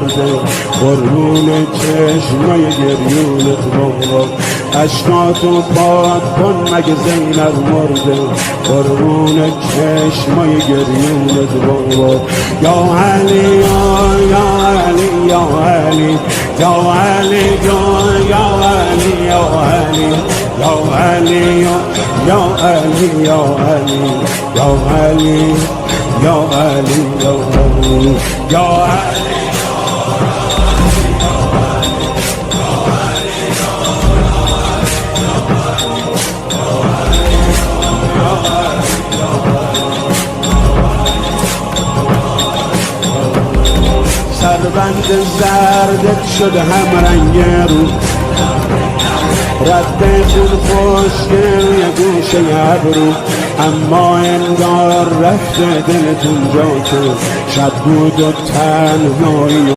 مرده، قربون چشمای گریونت بابا. عشقاتو پاک کن مگه زینب مرده، قربون چشمای گریونت بابا. یا علی یا علی یا علی یا علی یا علی یا علی یا علی یا علی یا علی یا علی یا علی یا علی. سربند زردت شده هم رنگ رو، رد خون خوشگل یه گوشه ابرو، اما انگار رفته دلتون جا که شب بود و تنهایی.